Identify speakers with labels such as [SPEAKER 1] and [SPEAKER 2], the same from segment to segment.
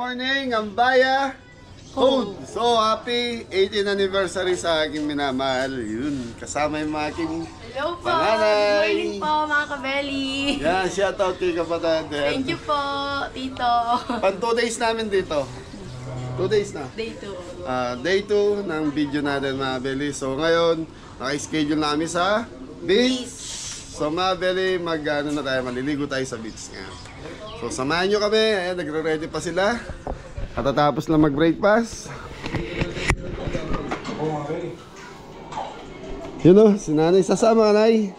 [SPEAKER 1] morning, Ambaya Code. So, happy 18th anniversary sa aking minamahal. Yun, kasama yung mga aking
[SPEAKER 2] hello po!
[SPEAKER 1] panganay.
[SPEAKER 2] Good morning po mga kabeli!
[SPEAKER 1] Yan, shoutout kay kapatid.
[SPEAKER 2] Thank you po, tito!
[SPEAKER 1] Pan 2 days namin dito. 2 days na.
[SPEAKER 2] Day 2.
[SPEAKER 1] Day 2 ng video natin mga beli. So, ngayon, naka-schedule na kami sa beach. So, mga beli, maliligo tayo sa beach nga. So, samahan nyo kami. Ayan, nagre-ready pa sila. Katatapos lang mag-breakfast. Yun o, si nanay sasama, nanay.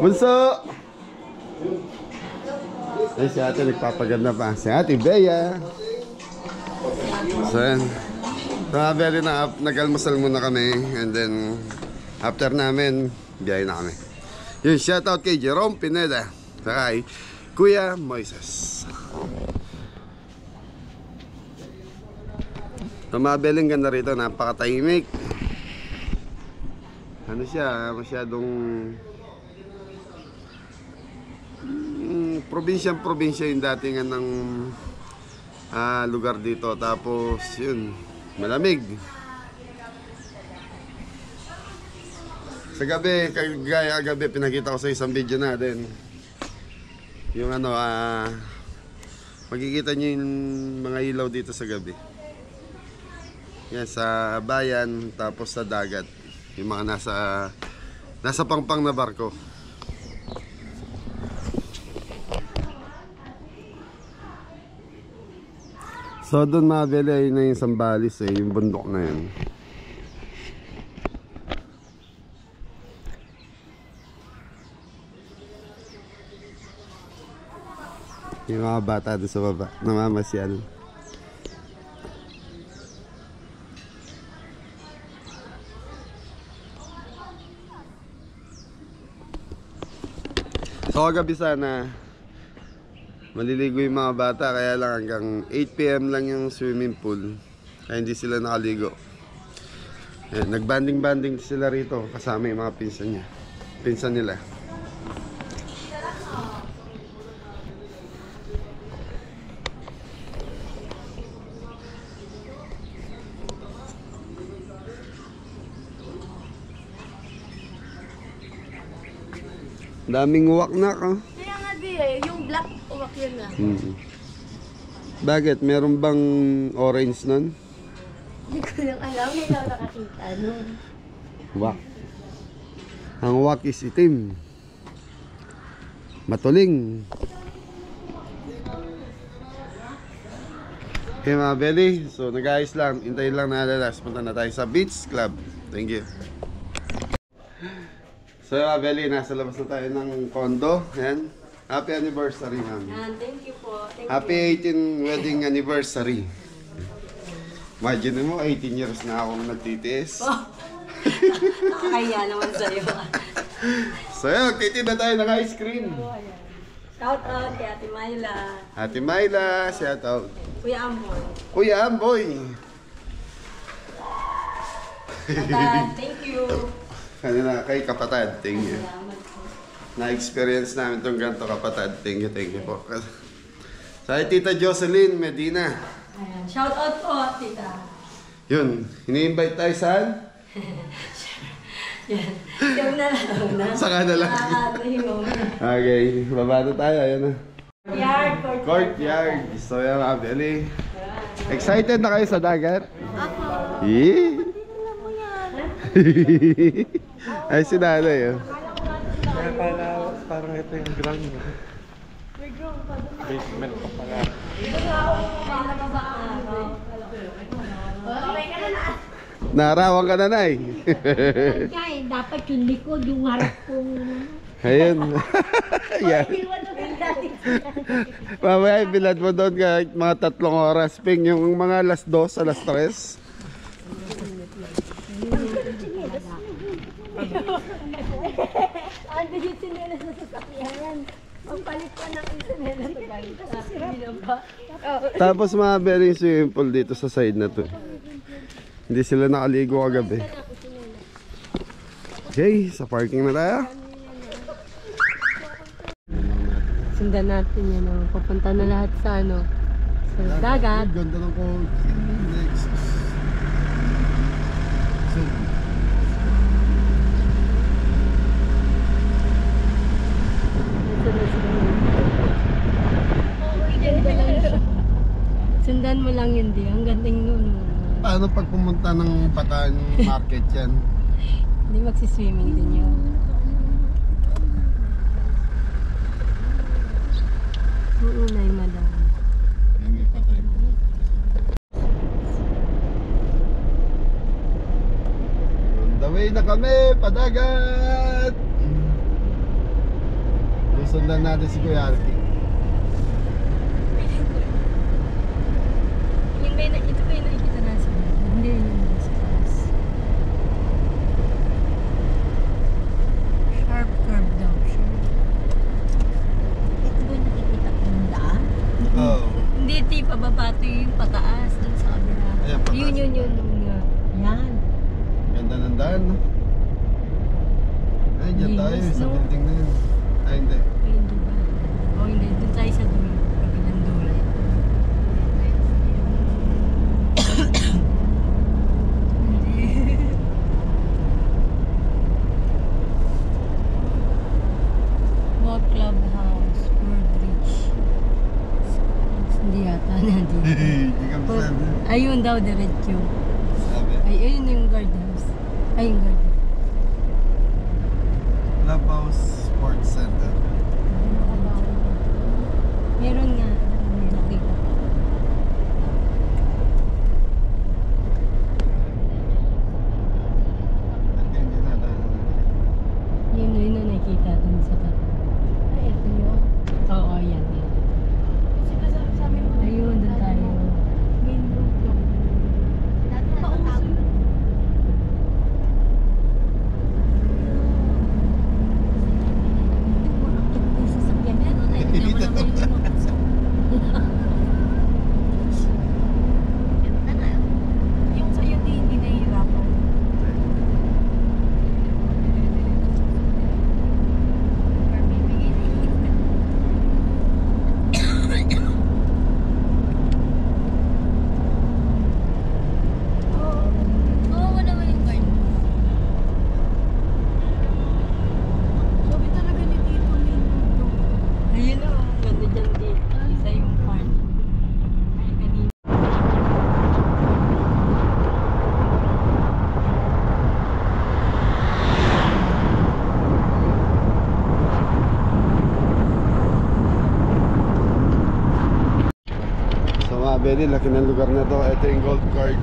[SPEAKER 1] Bunso! Ay, si ate nagpapaganda pa. Si ate Bea. So, yan. So, very na nag-almusal muna kami. And then, after namin, biyahe na kami. Yun, shoutout kay Jerome Pineda. Saka kay Kuya Moises. Tumabeling ganda rito, napakatahimik. Ano siya, masyadong probinsya yung datingan ng lugar dito. Tapos yun, malamig. Sa gabi, kagaya gabi, pinakita ko sa isang video natin. Yung makikita nyo yung mga ilaw dito sa gabi. Yan, sa bayan, tapos sa dagat. Yung mga nasa pangpang na barko. So doon mga beli, ayun na yung Sambales yung bundok na yan. Yung mga bata doon sa baba, namamasyal. So kagabi sana maliligo yung mga bata, kaya lang hanggang 8 PM lang yung swimming pool. Kaya hindi sila nakaligo. Nagbanding-banding sila rito kasama yung mga pinsan nila. Daming uwak na ka.
[SPEAKER 2] Kaya nga yung black uwak yun na.
[SPEAKER 1] Bakit? Meron bang orange nun?
[SPEAKER 2] Hindi ko lang alam, hindi lang nakakita nun.
[SPEAKER 1] Uwak. Ang uwak is itim. Matuling. Okay mga belly, so nag-ayos lang. Hintayin lang na alalas. Punta na tayo sa Beach Club. Thank you. So mga belly, nasa labas na tayo ng condo. Ayan. Happy anniversary namin.
[SPEAKER 2] Thank you po.
[SPEAKER 1] Happy 18th wedding anniversary. Imagine mo, 18 years na akong nagtitiis.
[SPEAKER 2] Nakakaya naman sa'yo.
[SPEAKER 1] So yun, magtitid na tayo ng ice cream.
[SPEAKER 2] Shout out kay Ate Myla.
[SPEAKER 1] Ate Myla, shout out.
[SPEAKER 2] Kuya Amboy.
[SPEAKER 1] Kuya Amboy.
[SPEAKER 2] Thank you.
[SPEAKER 1] Kanina kay kapatid, thank you. Na-experience namin itong ganito kapatid. Thank you po. Sa Tita Jocelyn Medina.
[SPEAKER 2] Ayan. Shout out po, tita.
[SPEAKER 1] Yun, ini-invite tayo saan?
[SPEAKER 2] Yan. Yung na lang.
[SPEAKER 1] Saka na lang. Okay, baba na tayo. Ayan na. Courtyard. So yan mga beli. Excited na kayo sa dagat?
[SPEAKER 2] Ako.
[SPEAKER 1] Eh? Ay, si nanay.
[SPEAKER 3] Parang ito yung ground. Basement pa pala.
[SPEAKER 1] Naarawan ka na, nay.
[SPEAKER 4] Dapat yung likod, yung harap kong...
[SPEAKER 1] Ayun. Yan. Mamaya, bilad mo doon kahit mga 3 oras. Ping, yung mga alas 2, alas 3.
[SPEAKER 4] Ando yung sinelas na sasakyan. Pagpalit pa ng sinelas sa galit.
[SPEAKER 1] Tapos mga very swimming pool dito sa side na to. Hindi sila nakaligo kagabi. Okay, sa parking na tayo.
[SPEAKER 4] So
[SPEAKER 2] Sundan natin yan. Oh. Papunta na lahat sa ano. Sa dagat.
[SPEAKER 1] Ang ganda ng coach. Next. So,
[SPEAKER 2] Sundan mo lang yun, di. Ang gandang nun.
[SPEAKER 1] paano pag pumunta ng Bataan Market yan?
[SPEAKER 2] Hindi magsiswimming din yun. Uunay, madam.
[SPEAKER 1] May patay po. On the way na kami, padagat! Susundan natin si Kuya Artie.
[SPEAKER 2] Ito ba yung nakikita na sa hindi yun nasa taas. Sharp curve daw. Sharp.
[SPEAKER 4] Ito ba yung nakikita ko ng daan?
[SPEAKER 1] Oo.
[SPEAKER 2] Hindi, ti, pababato yung pataas dun sa kabila.
[SPEAKER 1] Ayan, pataas.
[SPEAKER 2] Yun nga.
[SPEAKER 4] Yan.
[SPEAKER 1] Ganda ng daan, no? Ay, dyan tayo,
[SPEAKER 2] Linis,
[SPEAKER 1] sa
[SPEAKER 2] no?
[SPEAKER 1] building na yun. Ay, hindi.
[SPEAKER 2] Ay, hindi ba? O hindi, dun tayo sa dulo. Kabilang dulo. Walk Clubhouse, Woodbridge. Hindi yata nandito.
[SPEAKER 1] Hindi ka masabi.
[SPEAKER 2] Ayun daw, diretso.
[SPEAKER 1] Sabi.
[SPEAKER 2] Ay, ayun yung guardhouse. Ay, yung guardhouse.
[SPEAKER 1] Clubhouse Sports Center.
[SPEAKER 2] Meron nga. Nakita ko.
[SPEAKER 1] Ito yung dinadaanan natin.
[SPEAKER 2] Yun na nakita dun sa tabi.
[SPEAKER 4] Ay, ito yun.
[SPEAKER 2] Oo, yan.
[SPEAKER 4] Sabi mo.
[SPEAKER 2] Ayun, dun tayo.
[SPEAKER 4] Main road yun. Dati nakatago. Yung sasakyan yan, no? Naiinam mo naman yung Ganda na. Yung sa'yo hindi nahihirapan. Or bibigay na Oo, naman yung guard. Sabi talaga ni Tito Main road.
[SPEAKER 2] Ayun o, ganda dyan dito. Isa yung farm. Ay, kanina.
[SPEAKER 1] So mga Benny, laki ng lugar na to. Ito yung golf cart.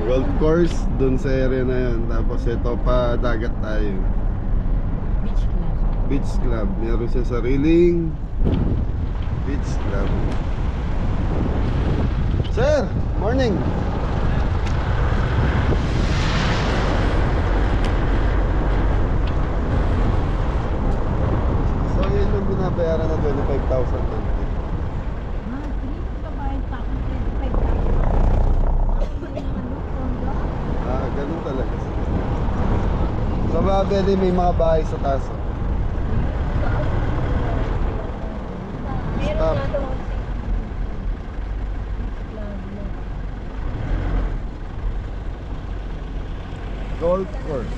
[SPEAKER 1] Golf course dun sa area na yun. Tapos ito pa dagat tayo.
[SPEAKER 2] Beach club.
[SPEAKER 1] Beach club. Meron siya sariling beach club. Sir, morning. So yun yung binabayaran na 25,000 monthly.
[SPEAKER 4] Hindi ka bayad pa akong 25,000.
[SPEAKER 1] Ganun talaga. So mga Benny, may mga bahay sa taas.
[SPEAKER 2] Meron
[SPEAKER 1] Stop.
[SPEAKER 2] nga daw.
[SPEAKER 1] Golf course.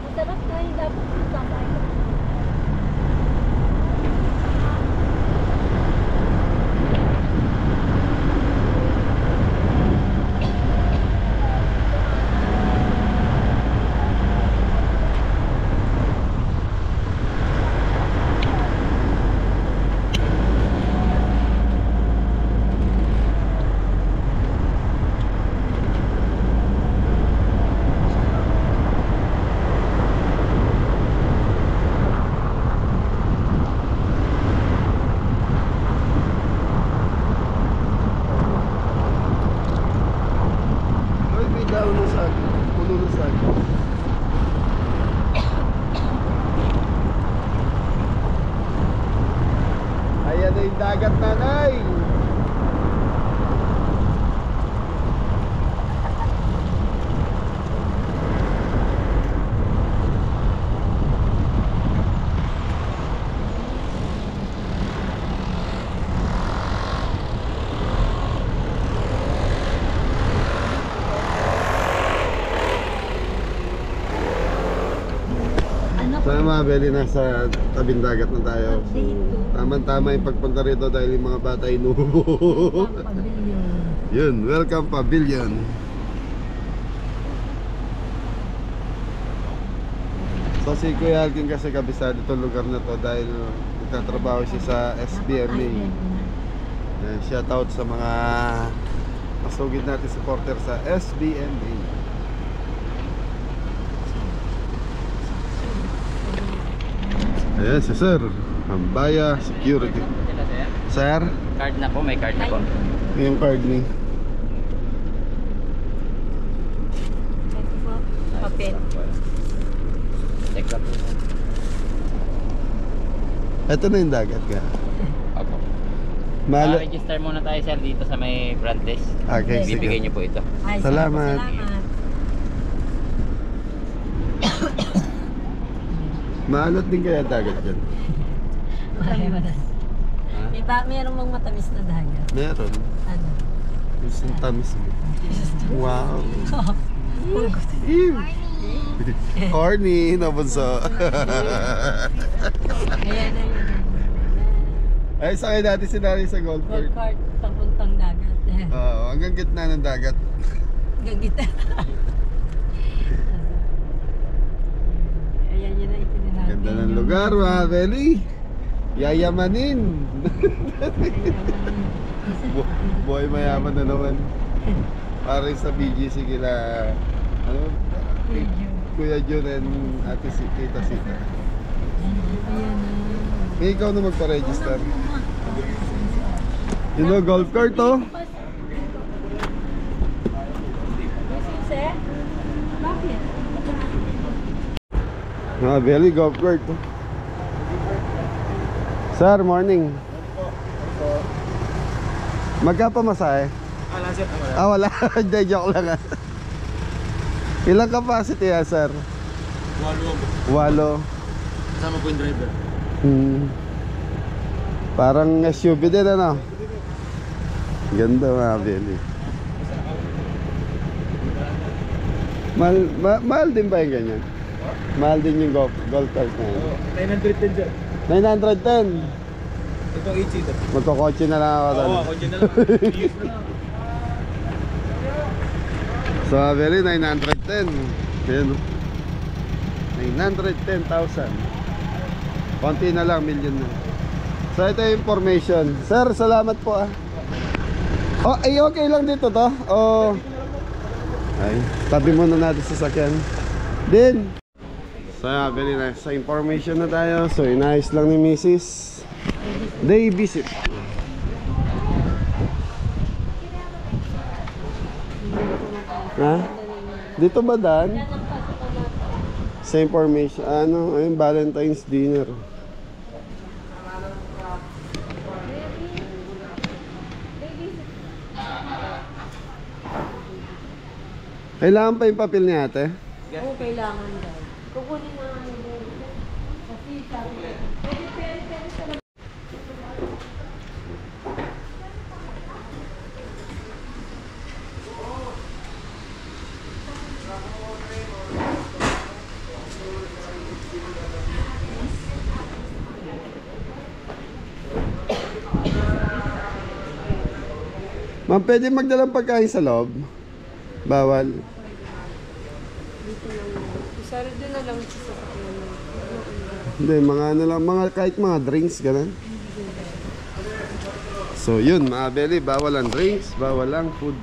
[SPEAKER 4] Masarap na yung dapat yung sabay.
[SPEAKER 1] na yung dagat, nanay. Sana mga Beli, nasa tabing dagat na tayo. So, tama-tama yung pagpunta rito dahil yung mga bata inuubo. Yun, welcome pavilion. So si Kuya Alvin kasi kabisado itong lugar na to dahil nagtatrabaho siya sa SBMA. Yan, shout out sa mga masugid natin supporter sa SBMA. Ayan si Sir, Ambaya Security. Sir?
[SPEAKER 3] Card na po, may card na po.
[SPEAKER 1] Yung card ni.
[SPEAKER 2] Ito po, papel.
[SPEAKER 3] Check lang po.
[SPEAKER 1] Ito na yung dagat ka.
[SPEAKER 3] Opo.
[SPEAKER 1] Malo.
[SPEAKER 3] Register muna tayo sir dito sa may front desk.
[SPEAKER 1] Okay,
[SPEAKER 3] Bibigay
[SPEAKER 1] sige.
[SPEAKER 3] niyo po ito.
[SPEAKER 2] Ay,
[SPEAKER 1] Salamat.
[SPEAKER 2] Salamat.
[SPEAKER 1] Maalot din kaya dagat yan?
[SPEAKER 2] Meron mong matamis na dagat.
[SPEAKER 1] Meron.
[SPEAKER 2] Ano?
[SPEAKER 1] Yung tamis mo. Wow. Ew. Horny na bunso.
[SPEAKER 2] Ayan na yun.
[SPEAKER 1] Ay, sakay natin si Nari sa golf
[SPEAKER 2] Gold
[SPEAKER 1] cart.
[SPEAKER 2] card, papuntang dagat.
[SPEAKER 1] Oo, hanggang gitna ng dagat.
[SPEAKER 2] Gagita. Ayan yun na itinanagin.
[SPEAKER 1] Ganda ng lugar, mga Beli. Yayamanin. Boy, mayaman na naman. Parang sa BGC kila ano? Kuya Jun and Ate Tita Sita.
[SPEAKER 2] Ayan na.
[SPEAKER 1] Ikaw na magpa-register. You know, golf cart to.
[SPEAKER 2] Sir? Bakit?
[SPEAKER 1] Mga Beli, golf cart to. Sir, morning. Magkapamasahe? Wala. Hindi, joke lang. Ilang capacity ya, sir? 8.
[SPEAKER 3] Kasama po yung driver.
[SPEAKER 1] Parang SUV din, ano? Ganda, mga Beli. Mahal din ba yung ganyan? Mahal din yung golf cart na yan.
[SPEAKER 3] 910 sir.
[SPEAKER 1] 910.
[SPEAKER 3] Itong 8 seater.
[SPEAKER 1] Magkakotse na lang ako doon.
[SPEAKER 3] Oo, ako dyan na lang.
[SPEAKER 1] So, very 910. Ayan, 910,000. Konti na lang, million na. So, ito yung information. Sir, salamat po ah. Oh, ay okay lang dito to? Oh. Ay, tabi muna natin sa sakyan. Din. So, very nice. Sa information na tayo. So, inayos lang ni Mrs. Day visit. Ha? Dito ba Dan? Sa information, ano, ayun, Valentine's dinner. Kailangan pa yung papel niya ate?
[SPEAKER 2] Oo, kailangan daw. Kukunin na nga nila. Kasi sabi ko,
[SPEAKER 1] Ma'am, pwede magdalang pagkain sa loob? Bawal.
[SPEAKER 2] Sarado na lang sa sakyan.
[SPEAKER 1] Hindi, mga ano lang, mga, kahit mga drinks, ganun. So yun, mga Beli, bawal ang drinks, bawal ang food.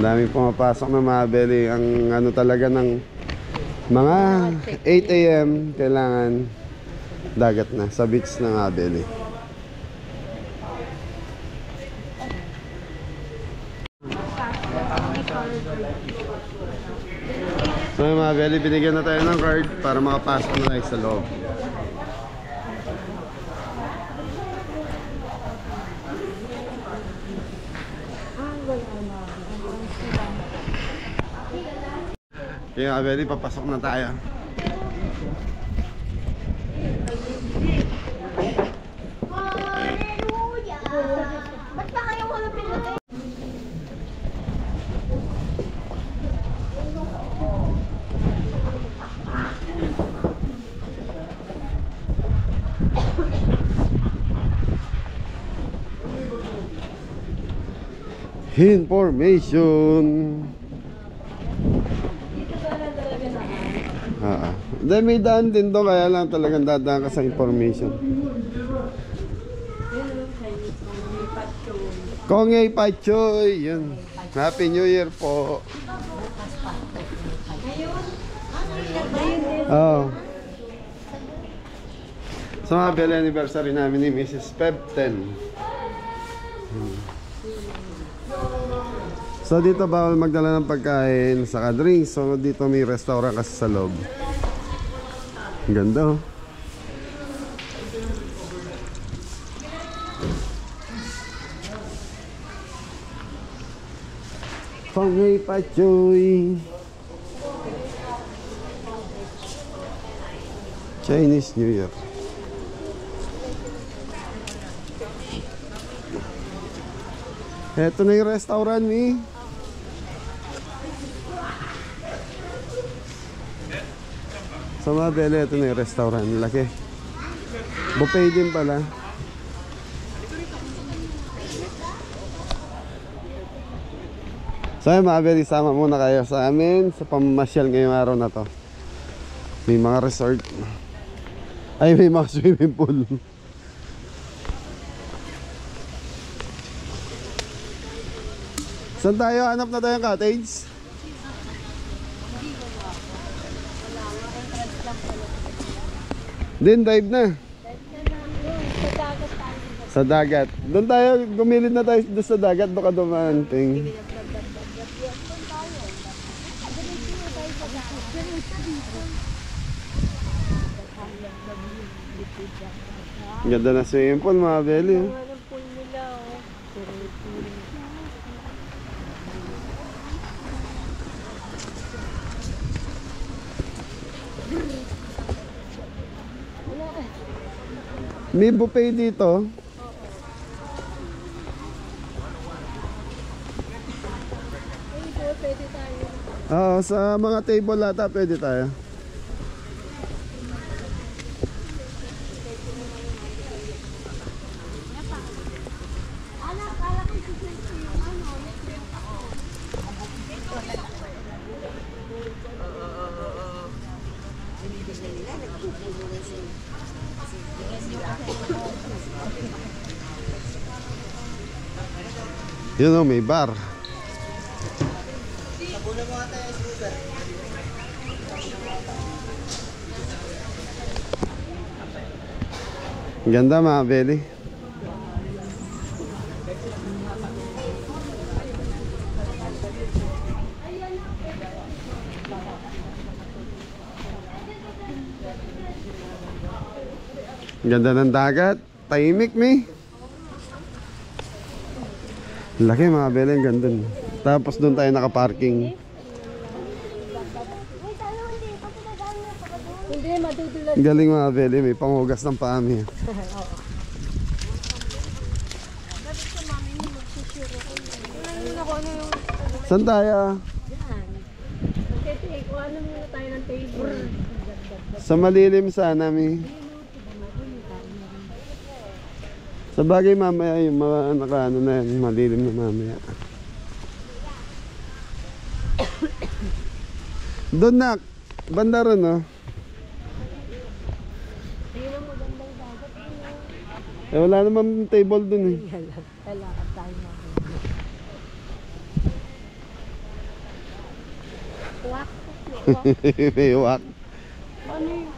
[SPEAKER 1] Daming pumapasok na mga Beli. Ang ano talaga ng mga 8 AM, kailangan dagat na sa beach ng mga Beli. So mga Beli, binigyan na tayo ng card para makapasok na tayo sa loob. Kaya Abeli, papasok na tayo.
[SPEAKER 4] Hallelujah! Ba't pa kayo wala pinatay?
[SPEAKER 1] Information. Hindi, may daan din doon, kaya lang talagang dadaan ka sa information. Kongay Pachoy, yun. Happy New Year po. Oh. Sa mga bel anniversary namin ni Mrs. Pepten. So dito bawal magdala ng pagkain saka drinks. So dito may restaurant kasi sa loob. Ang ganda oh. Kongay Pachoy. Chinese New Year. Eto na yung restaurant eh. Sa mga bele, ito na yung restaurant. Laki. Buffet din pala. So mga bele, sama muna kayo sa amin sa pamamasyal ngayong araw na to. May mga resort. Ay, may mga swimming pool. Saan tayo? Hanap na tayong cottage? Din, dive na. Sa dagat. Doon tayo, gumilid na tayo doon sa dagat. Baka dumaan, ting. Ganda na swimming pool, mga beli. May buffet dito.
[SPEAKER 4] Pwede tayo.
[SPEAKER 1] Oo, sa mga table ata pwede tayo. Yun o, may bar. Ganda mga beli. Ganda ng dagat. Tahimik mi. Laki mga beli, ang ganda. Tapos doon tayo nakaparking.
[SPEAKER 4] Hindi, madudulas.
[SPEAKER 1] Galing mga beli, may panghugas ng pami. Saan tayo?
[SPEAKER 4] Okay, kuha na muna tayo ng table.
[SPEAKER 1] Sa malilim sana mi. Sa bagay mamaya yung mga ano na yan, malilim na mamaya. Doon na, banda ron oh. Eh wala naman table doon eh.
[SPEAKER 4] Kailangan tayo natin. Wak.
[SPEAKER 1] May wak.
[SPEAKER 4] Ano yun?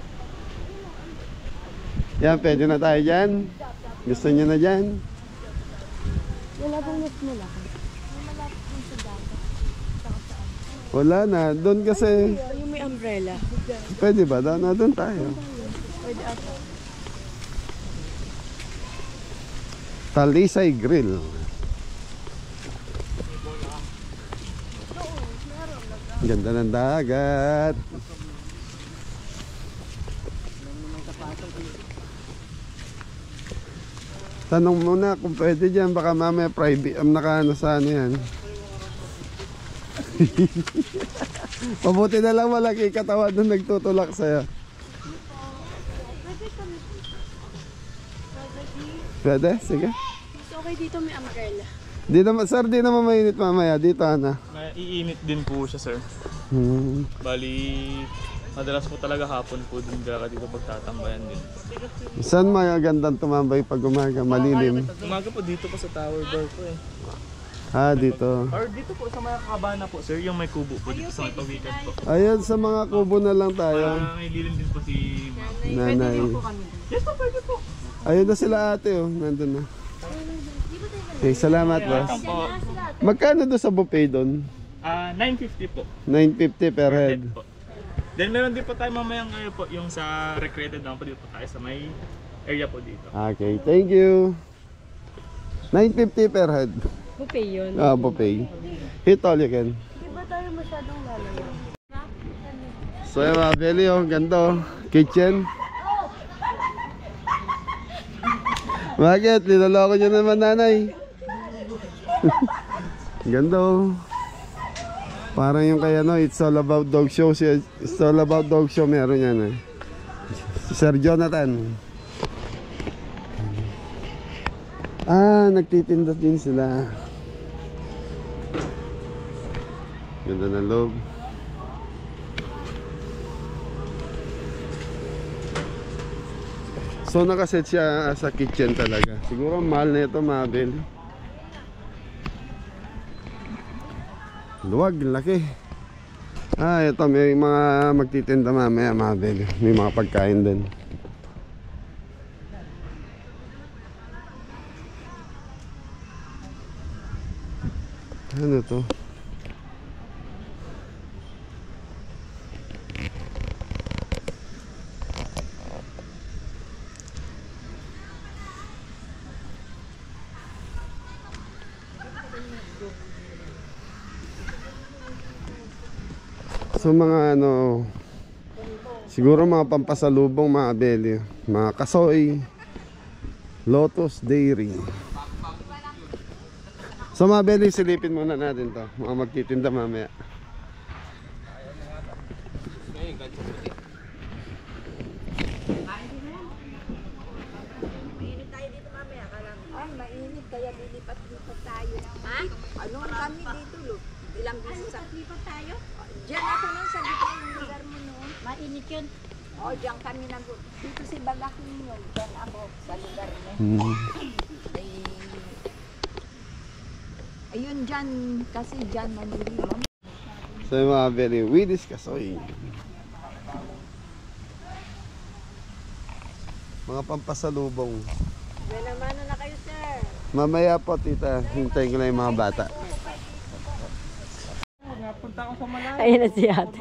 [SPEAKER 1] Yan, pwede na tayo dyan. Gusto nyo na dyan?
[SPEAKER 4] Wala bang mas malaki? Malapit din sa dagat.
[SPEAKER 1] Wala na, doon kasi.
[SPEAKER 4] Yung may umbrella.
[SPEAKER 1] Pwede ba? Doon tayo.
[SPEAKER 4] Pwede ako.
[SPEAKER 1] Talisay Grill. Ganda ng dagat. Tanong muna kung pwede dyan, baka mamaya private, nakaano sa ano yan. Mabuti na lang walang ikatawa doon nagtutulak sa'yo. Pwede? Sige.
[SPEAKER 4] Okay dito may umbrella.
[SPEAKER 1] Di naman, sir, di naman mainit mamaya. Dito, Ana.
[SPEAKER 5] Iinit din po siya, sir. Bali, madalas po talaga hapon po din ka dito pagtatambayan din.
[SPEAKER 1] Saan magandang tumambay pag umaga? Malilim.
[SPEAKER 5] Umaga po dito po sa tower bar po eh.
[SPEAKER 1] Ah, dito.
[SPEAKER 5] Or dito po sa mga kabana po, sir, yung may kubo po dito sa may pawikan po.
[SPEAKER 1] Ayun, sa mga kubo na lang tayo.
[SPEAKER 5] May lilim din po si
[SPEAKER 1] Nanay.
[SPEAKER 5] Yes po, pwede po.
[SPEAKER 1] Ayun na sila ate, oh. Nandun na. Okay, salamat, boss.
[SPEAKER 5] Welcome po.
[SPEAKER 1] Magkano doon sa buffet doon?
[SPEAKER 5] 950 po.
[SPEAKER 1] 950 per head.
[SPEAKER 5] Po. Then meron din po tayo mamayang po yung sa recreated naman po dito tayo sa may area po dito.
[SPEAKER 1] Okay, thank you. 950 per head.
[SPEAKER 2] Buffet yun.
[SPEAKER 1] Ah, buffet. Hit all you can.
[SPEAKER 4] Di ba tayo masyadong lalayo?
[SPEAKER 1] So yung mga belly, oh, ganda, oh. Kitchen. Bakit? Niloloko nyo naman, nanay. Ganda, oh. Parang yung kaya, no, It's All About Dog Show. It's All About Dog Show, meron yan, eh. Si Sir Jonathan. Ah, nagtitinda din sila. Ganda ng loob. So nakaset siya sa kitchen talaga. Siguro mahal na ito, Mabel. Luwag, laki. Ah, ito may mga magtitinda mamaya, Mabel. May mga pagkain din. Ano to? So mga ano, siguro mga pampasalubong, mga belly, mga kasoy, Lotus Dairy. So mga belly, silipin muna natin to, mga magtitinda mamaya.
[SPEAKER 4] Ay, mainit kaya lilipat-lipat tayo. Ha? Ano kami dito, Lu? Ilang beses sa lipat tayo? Diyan ako nun sa gitna yung lugar mo noon. Mainit yun. Oo, diyan kami dito si Bagaking yun. Diyan ako sa lugar mo. Ay, ayun diyan, kasi diyan maniliman.
[SPEAKER 1] So yung mga belly, Widis Kasoy. Mga pampasalubong.
[SPEAKER 4] Mano na kayo, sir.
[SPEAKER 1] Mamaya po, tita, hintayin ko lang yung mga bata.
[SPEAKER 5] Punta ako sa Malayo.
[SPEAKER 2] Ayun na si ate.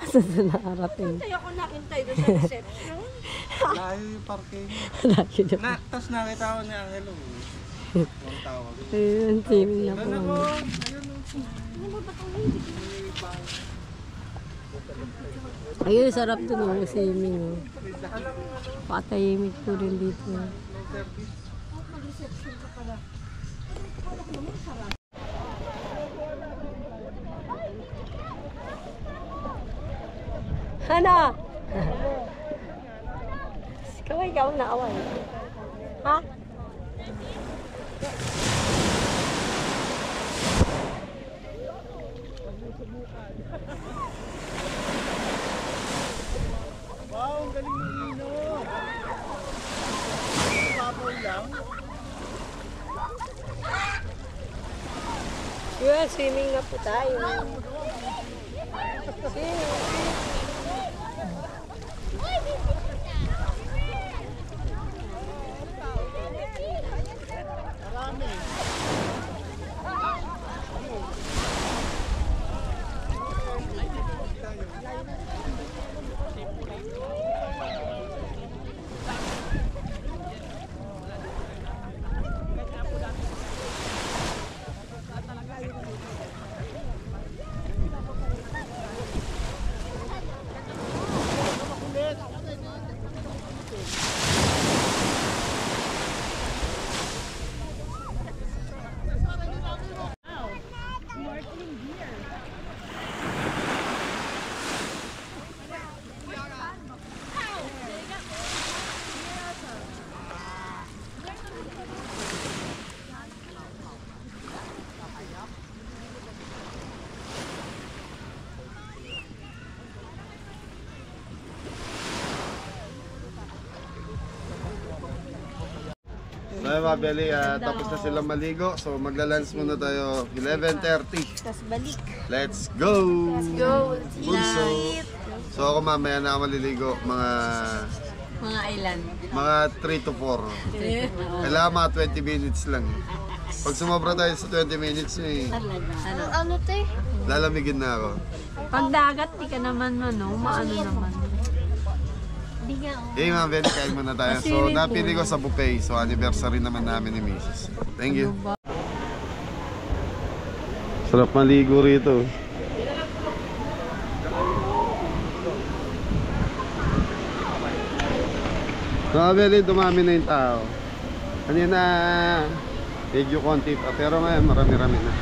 [SPEAKER 2] Saan sa naarating?
[SPEAKER 4] Tayo ako nakintay doon sa reception.
[SPEAKER 5] Layo yung parking.
[SPEAKER 2] Lagi na.
[SPEAKER 5] Tapos nakita ko ni Angelo. Ang tawag.
[SPEAKER 2] Ayun, swimming na po. Ayun, sarap dun oh, swimming oh. Patahimik po rin dito. Ano? Ikaw na away. Ha?
[SPEAKER 5] Wow, ang galing ng ino. Baboy lang.
[SPEAKER 2] Yeah, swimming na po tayo. Swimming.
[SPEAKER 1] mga belly, tapos na silang maligo. So magla-lunch muna tayo 11:30.
[SPEAKER 4] Tapos balik.
[SPEAKER 1] Let's go!
[SPEAKER 4] Go!
[SPEAKER 1] Bunso. So ako mamaya na ako maliligo mga
[SPEAKER 2] Island.
[SPEAKER 1] 3 to 4. Kailangan mga 20 minutes lang. Pag sumobra tayo sa 20 minutes,
[SPEAKER 4] Ano te?
[SPEAKER 1] lalamigin na ako.
[SPEAKER 2] Pag dagat, di ka naman maano naman.
[SPEAKER 4] Hindi nga oh.
[SPEAKER 1] Okay mga belly, kain muna tayo. So napili ko sa buffet. So anniversary naman namin ni Mrs. Thank you. Sarap maligo rito. Mga belly, dumami na yung tao. Kanina, medyo konti pa. Pero ngayon, marami-rami na.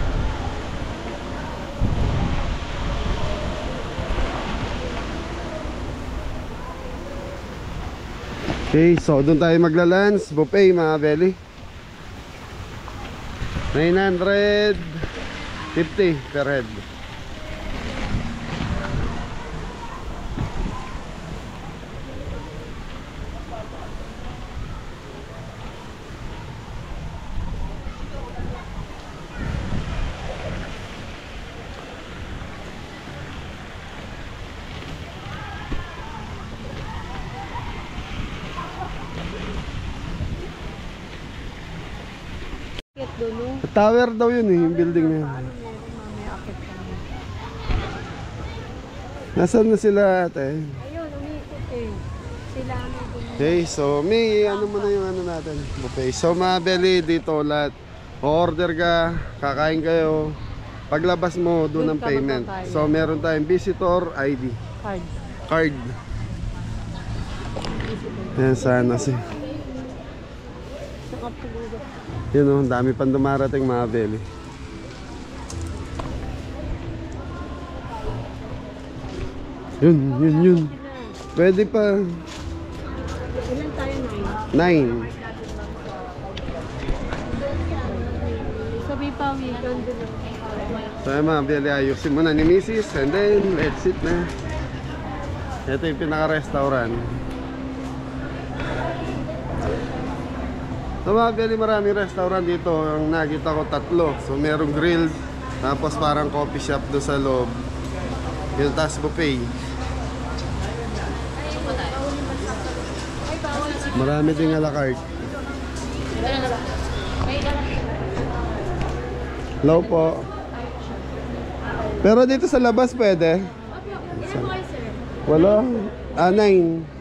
[SPEAKER 1] Okay, so doon tayo magla-lunch. Buffet mga belly. 950 per head. Tower daw yun yung building na yun. Nasaan na sila ate?
[SPEAKER 2] Ayun, umiikot Sila
[SPEAKER 1] Okay, so may ano mo na yung ano natin, buffet. So mga belly, dito lahat. O-order ka, kakain kayo. Paglabas mo, doon ang payment. So meron tayong visitor ID. Card. Yan sana si. Yun o, dami pang dumarating mga belly. Yun. Pwede pa.
[SPEAKER 2] Ilan tayo
[SPEAKER 1] 9.
[SPEAKER 2] Sabi pa, weekend din.
[SPEAKER 1] So yung mga belly, ayusin mo na ni Mrs. And then, let's eat na. Ito yung pinaka-restaurant. So mga belly, maraming restaurant dito. Ang nakita ko 3. So merong grilled, tapos parang coffee shop doon sa loob. Yung taas buffet. Marami ding a la carte. Low po. Pero dito sa labas pwede? Wala? 9.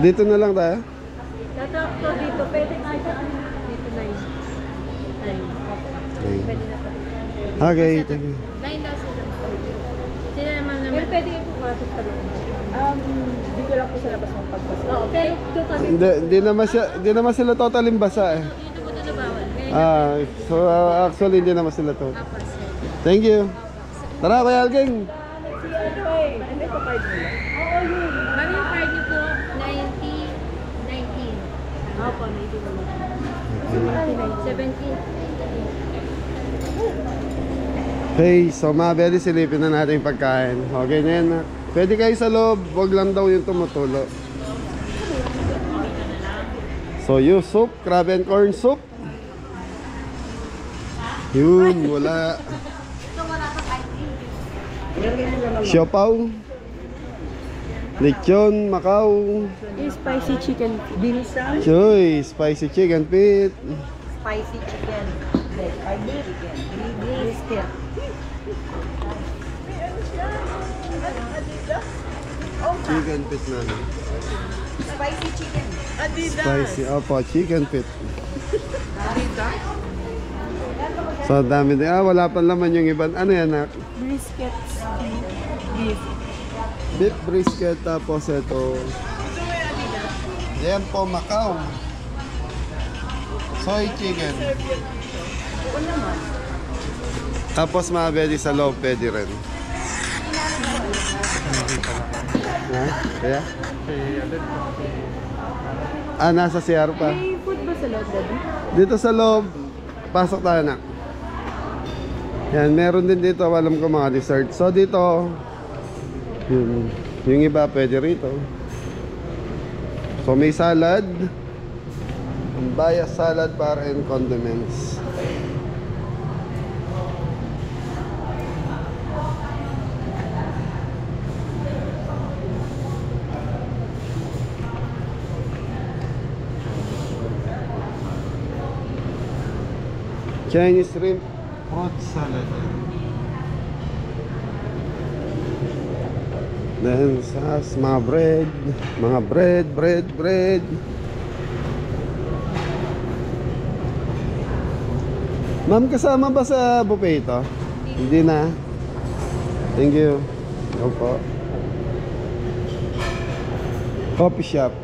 [SPEAKER 1] Dito na lang tayo?
[SPEAKER 2] Tatakto dito, pwede nga dito 9. Pwede na to.
[SPEAKER 1] Okay, thank you.
[SPEAKER 2] 9 daw sila. Sila naman. Pero pwede yung pumasok sa loob. Dito lang po sa labas ng pagpasok. Oo, pero doon kami.
[SPEAKER 1] Hindi naman sila totaling basa eh.
[SPEAKER 2] Dito po na bawal.
[SPEAKER 1] So actually hindi naman sila to. Thank you. Tara, Kuya Algeng.
[SPEAKER 2] Ano yung card mo? Oo, yun. Mami, yung card niyo po, 19. Opo, 17.
[SPEAKER 1] Okay, so mga belly, silipin na natin yung pagkain. Okay na yan. Pwede kayo sa loob, wag lang daw yung tumutulo. So yung soup, crab and corn soup. Yun, wala. Siopaw. Lechon, Macau.
[SPEAKER 2] Spicy chicken. Binsang.
[SPEAKER 1] Choy, spicy chicken feet.
[SPEAKER 4] Spicy chicken. Brisket.
[SPEAKER 1] Chicken feet na.
[SPEAKER 4] Spicy chicken.
[SPEAKER 1] Spicy, opo, chicken feet. So dami din. Wala pa laman yung iba. Ano yan, nak?
[SPEAKER 2] Brisket.
[SPEAKER 1] Beef brisket, tapos ito. Yan po, Macau. Soy chicken. Tapos mga belly sa loob, pwede rin. Kaya? Nasa CR pa.
[SPEAKER 2] May food ba sa loob, Daddy?
[SPEAKER 1] Dito sa loob, pasok tayo na. Yan, meron din dito, alam ko mga dessert. So dito, yung iba pwede rito. So may salad. Ambaya salad bar and condiments. Chinese shrimp fruit salad. Then sauce, mga bread. Ma'am, kasama ba sa buffet ito? Hindi na. Thank you. Opo. Coffee shop.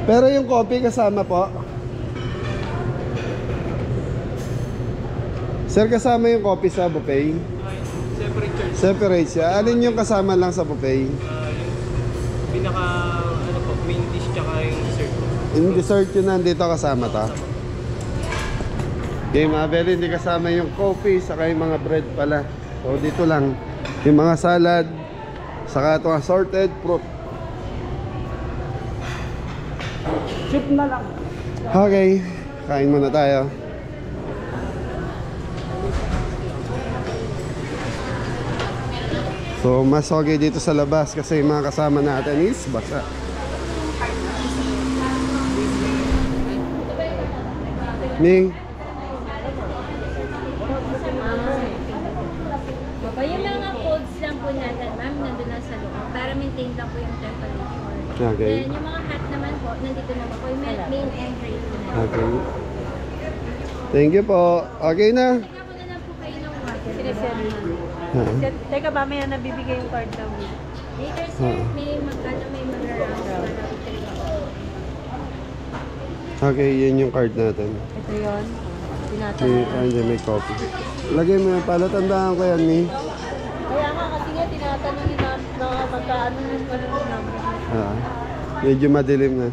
[SPEAKER 1] Pero yung coffee kasama po. Sir, kasama yung coffee sa buffet?
[SPEAKER 5] Separate charge.
[SPEAKER 1] Separate siya. Alin yung kasama lang sa buffet?
[SPEAKER 5] Yung pinaka, ano po, main dish tsaka yung dessert po.
[SPEAKER 1] Yung dessert yun nandito kasama to. Okay, mga Beli, hindi kasama yung coffee saka yung mga bread pala. So dito lang yung mga salad saka itong assorted fruit.
[SPEAKER 2] Soup na lang.
[SPEAKER 1] Okay, kain muna tayo. So mas okay dito sa labas kasi yung mga kasama natin is basa. Ming,
[SPEAKER 4] Opo, yung mga folds lang po natin, ma'am, nandun lang sa loob. Para maintain lang po yung temperature.
[SPEAKER 1] okay.
[SPEAKER 4] Then yung mga hat naman po, nandito naman po yung main entry po na.
[SPEAKER 1] Okay. Thank you po. Okay na.
[SPEAKER 4] Tingnan ko na lang po kayo ng water.
[SPEAKER 2] Sinisend.
[SPEAKER 1] Ha.
[SPEAKER 2] Teka, mamaya nabibigay yung card daw.
[SPEAKER 4] Later, sir, may mag-rounds para
[SPEAKER 1] Okay, yun yung card natin.
[SPEAKER 2] Ito yun.
[SPEAKER 1] May coffee. Lagay mo yung palatandaan ko yan, Mi.
[SPEAKER 2] Kaya nga, kasi nga tinatanong na magkaano yung number.
[SPEAKER 1] Medyo madilim na.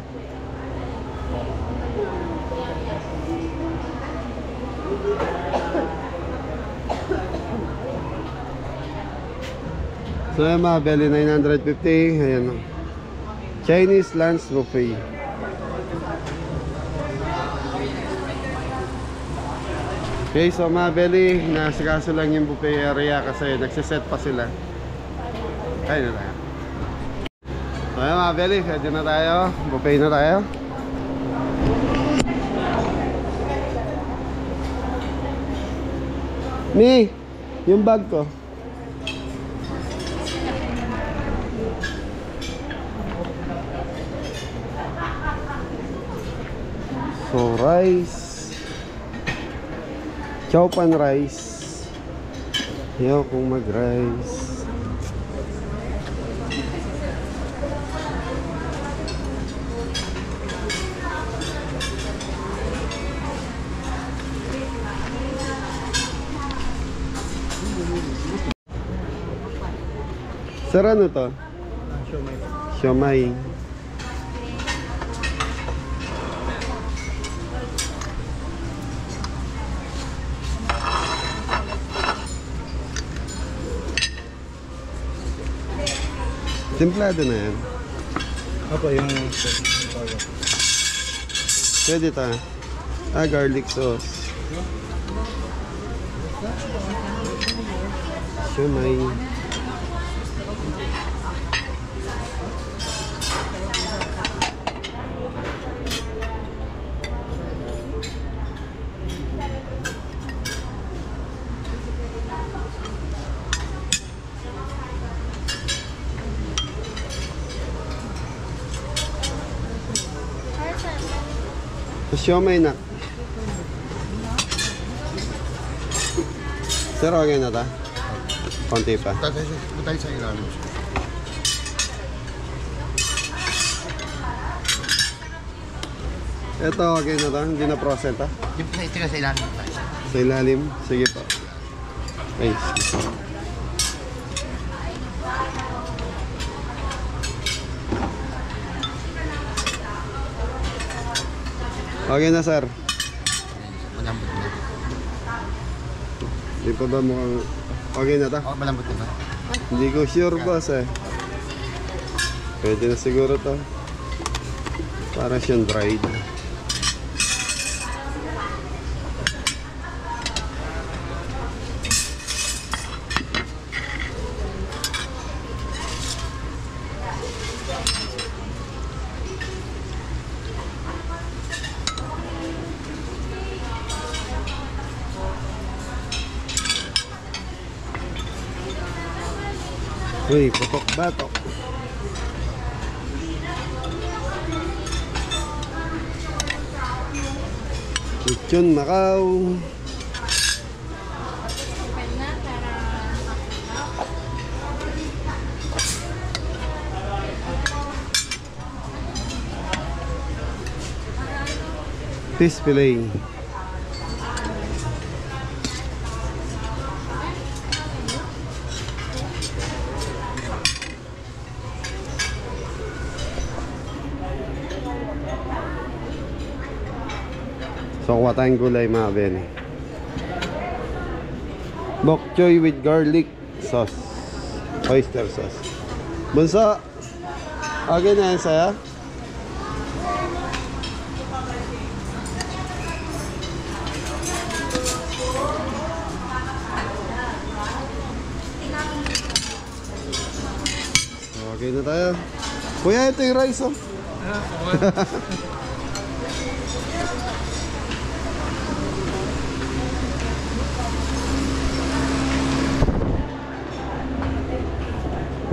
[SPEAKER 1] So yan mga Beli, 950. Ayan o. Chinese lunch buffet. Okay, so mga Beli, nasikaso lang yung buffet area kasi nagsiset pa sila. Kain na tayo. So yan mga Beli, pwede na tayo. Buffet na tayo. Mi, yung bag ko. So rice. Chow pan rice. Ayaw kong mag-rice. Sir, ano to? Siomay. Templado na yan.
[SPEAKER 3] Apo, yung...
[SPEAKER 1] Pwede ta. Garlic sauce. Siomay. Siomay na. Sir, okay na ta? Konti pa.
[SPEAKER 6] Tayo sa ilalim.
[SPEAKER 1] Ito, okay na ta? Hindi na process ta?
[SPEAKER 6] Yung ito sa ilalim.
[SPEAKER 1] Sa ilalim? Sige po. Ay, sige. Okay na, sir.
[SPEAKER 6] Malambot na.
[SPEAKER 1] Hindi pa ba mukhang... Okay na ta?
[SPEAKER 6] Oo, malambot na ba?
[SPEAKER 1] Hindi ko sure, boss eh. Pwede na siguro to. Para siyang dried. Uy, putok-batok. Lechon Macau. Fish fillet. So, kuha tayong gulay mga ben. Bok choy with garlic sauce. Oyster sauce. Bunso, okay na yan saya? Okay na tayo. Kuya, ito yung rice, oh.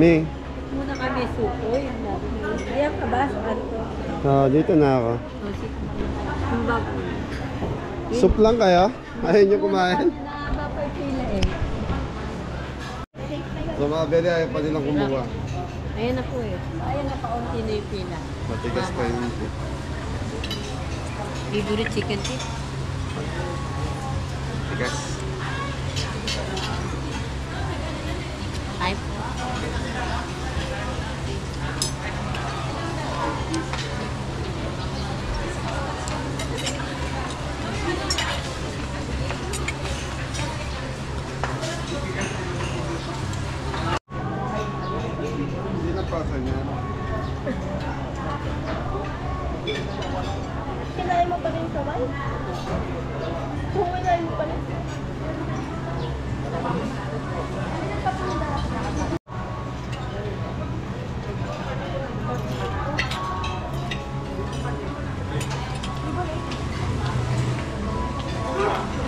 [SPEAKER 1] Mi.
[SPEAKER 2] Muna kami sukoy. Diyan ka ba? Ano to?
[SPEAKER 1] Dito na ako.
[SPEAKER 2] Yung bago.
[SPEAKER 1] Soup lang kaya? Ayaw nyo kumain?
[SPEAKER 2] Nabapay sila eh.
[SPEAKER 1] So mga beli, ayaw pa nilang kumuha.
[SPEAKER 2] Ayan na po eh. Ayan na paunti na yung pila.
[SPEAKER 1] Matigas pa yun.
[SPEAKER 2] Favorite chicken tip?
[SPEAKER 1] Tigas.
[SPEAKER 2] Ay po.
[SPEAKER 1] Hindi na pasa niya.
[SPEAKER 2] Kinain mo pa rin sabay? Kung kinain mo pa rin.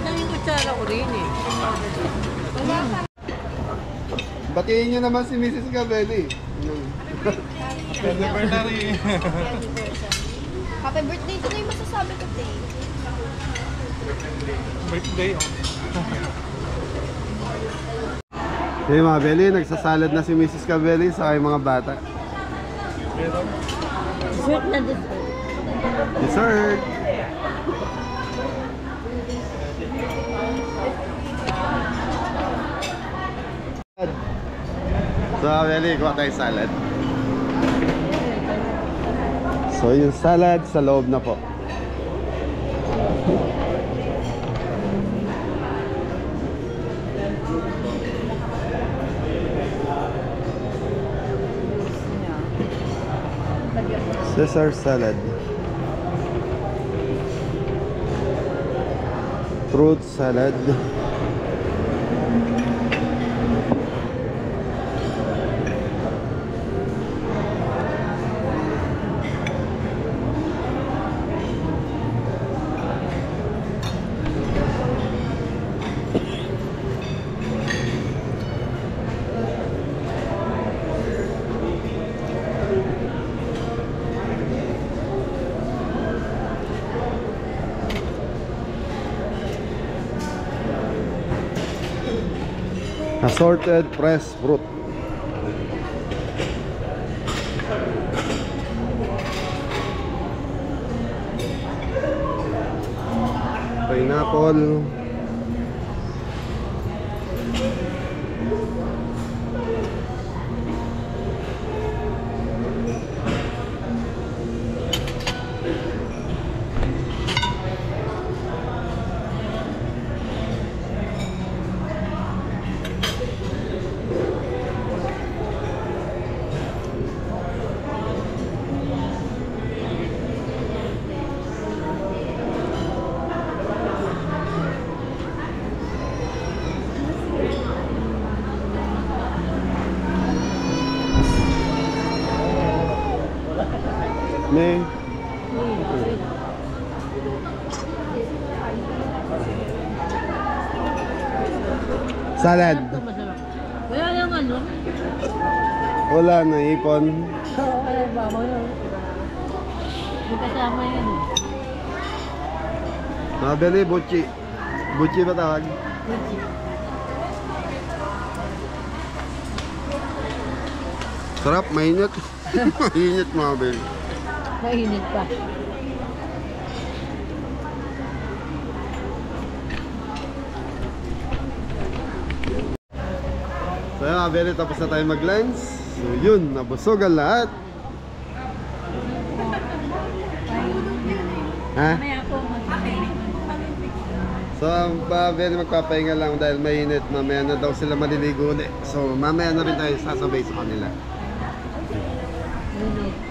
[SPEAKER 2] Naging kutsara ko rin eh.
[SPEAKER 1] Batiin nyo naman si Mrs. Gabelli.
[SPEAKER 4] Happy birthday, ito na yung masasabi ko, Tay.
[SPEAKER 3] Birthday, oh.
[SPEAKER 1] Hey mga Beli, nagsasalad na si Mrs. Gabelli sa kayong mga bata.
[SPEAKER 2] Dessert na dessert.
[SPEAKER 1] Dessert! So mga Beli, kuha tayo salad. So yung salad sa loob na po. Caesar salad. Fruit salad. Assorted fresh fruit. Pineapple. May salad.
[SPEAKER 2] Wala lang ano.
[SPEAKER 1] Wala na, ipon.
[SPEAKER 2] Oo, wala ba mo yun? Hindi kasama yun.
[SPEAKER 1] Mabili, buchi. Buchi ba tawag? Sarap, mainit. Mainit mabili.
[SPEAKER 2] Mainit pa.
[SPEAKER 1] So yun mabili, tapos na tayo mag-lunch. So yun, nabusog ang lahat. Ha?
[SPEAKER 2] Mamaya po mag-mainit.
[SPEAKER 1] So, very magpapahinga lang dahil mainit. Mamaya na daw sila maliligo ulit. So, mamaya na rin tayo sasabay sa kanila.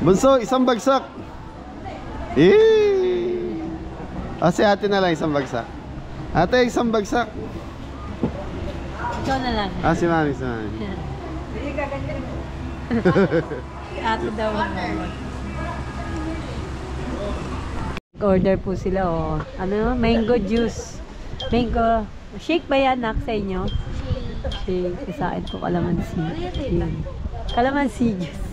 [SPEAKER 1] Bunso, isang bagsak. Eh! Si ate na lang isang bagsak. Ate, isang bagsak.
[SPEAKER 2] Ikaw na lang.
[SPEAKER 1] Si mami, si mami.
[SPEAKER 2] Ate daw ang order po sila, oh. Ano? Mango juice. Mango. Shake ba yan, nak, sa inyo? Shake. Sa akin po, kalamansi. Shake. Kalamansi juice.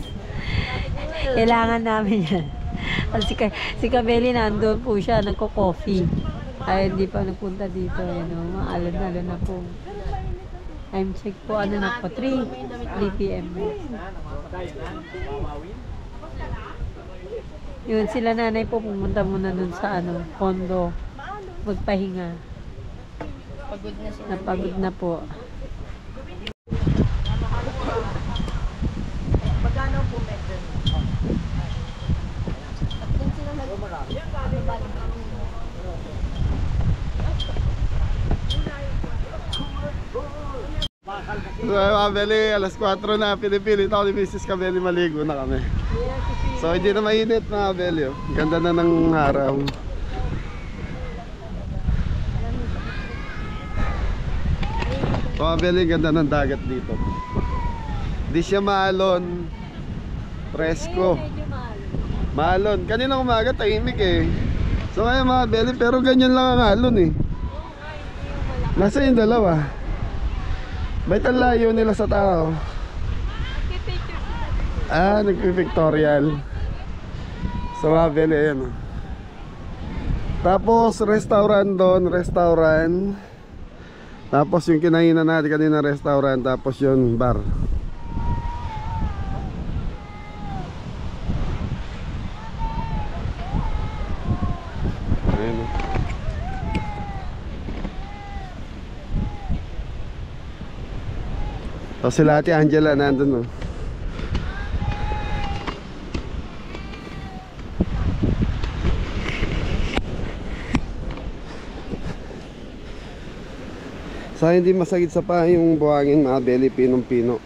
[SPEAKER 2] Kailangan namin yan. At si Kabeli nandun po siya, nagko-coffee. Ay, hindi pa nagpunta dito. Maalala na po. Time check po, ano na po, 3 p.m. Yun, sila nanay po pumunta muna dun sa condo. Magpahinga.
[SPEAKER 4] Pagod na siya.
[SPEAKER 2] Napagod na po.
[SPEAKER 4] Magkano po metro? At kung sila
[SPEAKER 1] So, mabili, alas 4 na. Pinipilit ako ni Mrs. Kabeli, maligo na kami. So, hindi na mainit mga Kabeli. Oh. Ganda na ng araw. So, Kabeli, ganda ng dagat dito. Hindi siya maalon. Presko. Maalon. Kanina umaga, tahimik eh. So, ngayon mga Kabeli, pero ganyan lang ang alon eh. Nasa yung dalawa. Ba't ang layo nila sa tao? Nagpipictorial. So mabili, ayan. Tapos restaurant doon, restaurant. Tapos yung kinainan natin kanina restaurant. Tapos yung bar. Ayan. So sila Ate Angela nandun, no? So hindi masakit sa paa yung buhangin mga Kabeli, pinong-pino.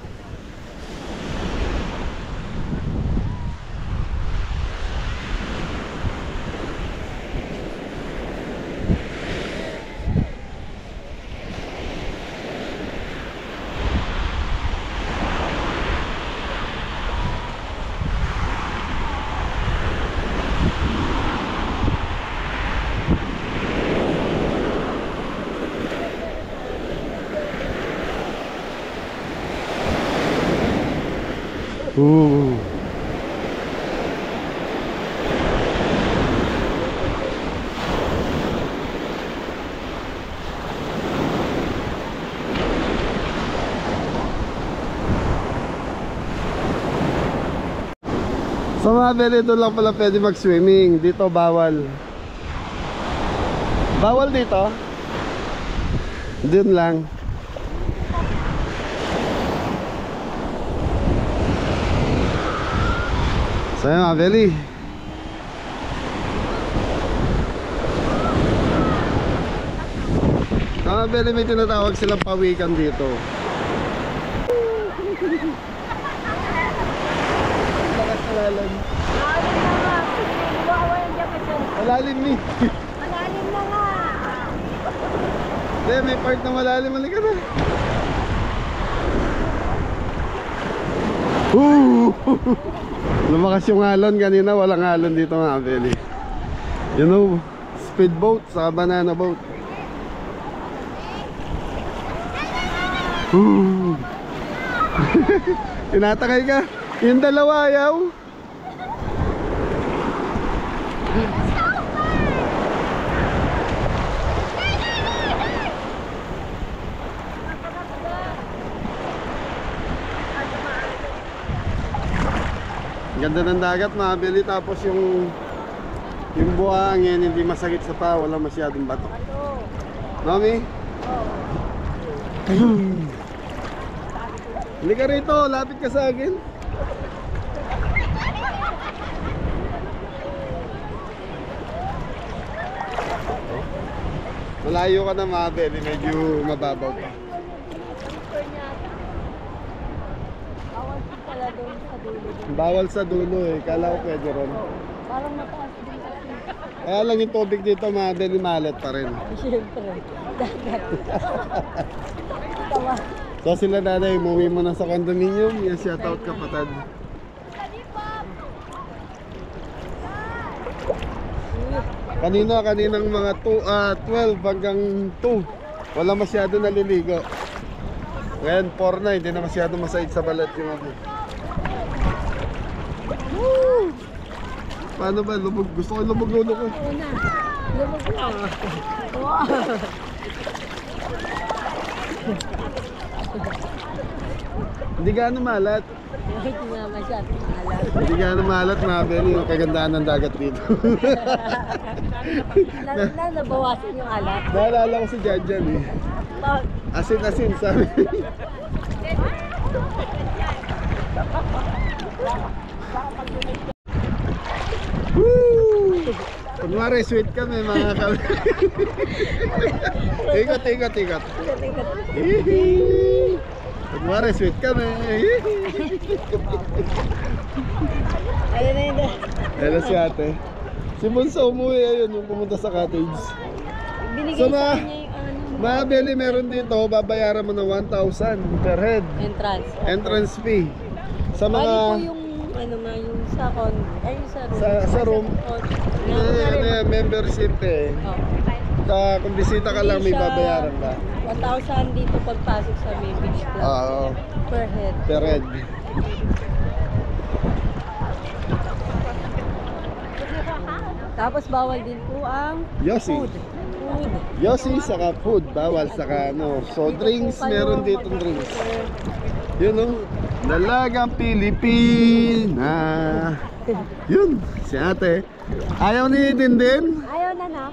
[SPEAKER 1] So mga Kabeli, doon lang pala pwede mag-swimming. Dito bawal. Bawal dito? Doon lang. So yun mga Kabeli. Mga Kabeli, may tinatawag silang pawikan dito. Malalim. Malalim ni.
[SPEAKER 4] Malalim na nga.
[SPEAKER 1] Hindi, may part na malalim. Halika na. Lumakas yung alon kanina, walang alon dito mga Beli. You know, speedboat sa banana boat. Tinatakay ka. Yung dalawa ayaw. Ganda ng dagat mga Beli, tapos yung buhangin hindi masakit sa paa, wala masyadong bato. Mami? Hindi ka rito, lapit ka sa akin. Malayo ka na mga Beli, medyo mababaw pa. Bawal sa dulo eh, kala ko pwede ron.
[SPEAKER 2] Parang mataas din kasi.
[SPEAKER 1] Kaya lang yung tubig dito mga Beli, malet pa rin.
[SPEAKER 2] Siyempre, dagat. Tawa.
[SPEAKER 1] So sila nanay, umuwi mo na sa condominium. Yan, shout out kapatid. Kaninang mga 12 hanggang 2 wala masyado naliligo. Ngayon 4 na, hindi na masyado masahid sa balat yung ano. Woo! Paano ba? Lubog? Gusto ko lubog ulo ko.
[SPEAKER 2] Lubog na. Wow.
[SPEAKER 1] Hindi gaano malat.
[SPEAKER 2] Hindi na masyadong alam.
[SPEAKER 1] Hindi gaano malat mga Beli, yung kagandahan ng dagat dito.
[SPEAKER 2] Nabawasan yung alat.
[SPEAKER 1] Naalala ko si Janjan eh. Asin-asin sabi. Woo! Kunwari sweet kami mga kami. Ikot. Hihi! Kunwari sweet kami.
[SPEAKER 2] Ayun na yun.
[SPEAKER 1] Hello si ate. Si Bunso umuwi, ayun yung pumunta sa cottage.
[SPEAKER 2] Binigay
[SPEAKER 1] So,
[SPEAKER 2] sa kanya yung
[SPEAKER 1] mga Beli, meron dito, babayaran mo ng 1,000 per head.
[SPEAKER 2] entrance.
[SPEAKER 1] Entrance fee. Sa
[SPEAKER 2] Bali po
[SPEAKER 1] mga
[SPEAKER 2] yung ano nga yung sa con ay yung sa room.
[SPEAKER 1] sa room.
[SPEAKER 2] Sa
[SPEAKER 1] Membership eh. Kung bisita ka lang, may babayaran ka.
[SPEAKER 2] 1,000 dito pagpasok sa main beach club.
[SPEAKER 1] Oo,
[SPEAKER 2] Per head.
[SPEAKER 1] per head.
[SPEAKER 2] Tapos bawal din po ang
[SPEAKER 1] Yossi.
[SPEAKER 2] food.
[SPEAKER 1] Yossi, saka food. Bawal, saka ano. So drinks, meron dito drinks. Yun o. Dalagang Pilipina. Yun, si ate. Ayaw ni Dindin?
[SPEAKER 2] Ayaw na na.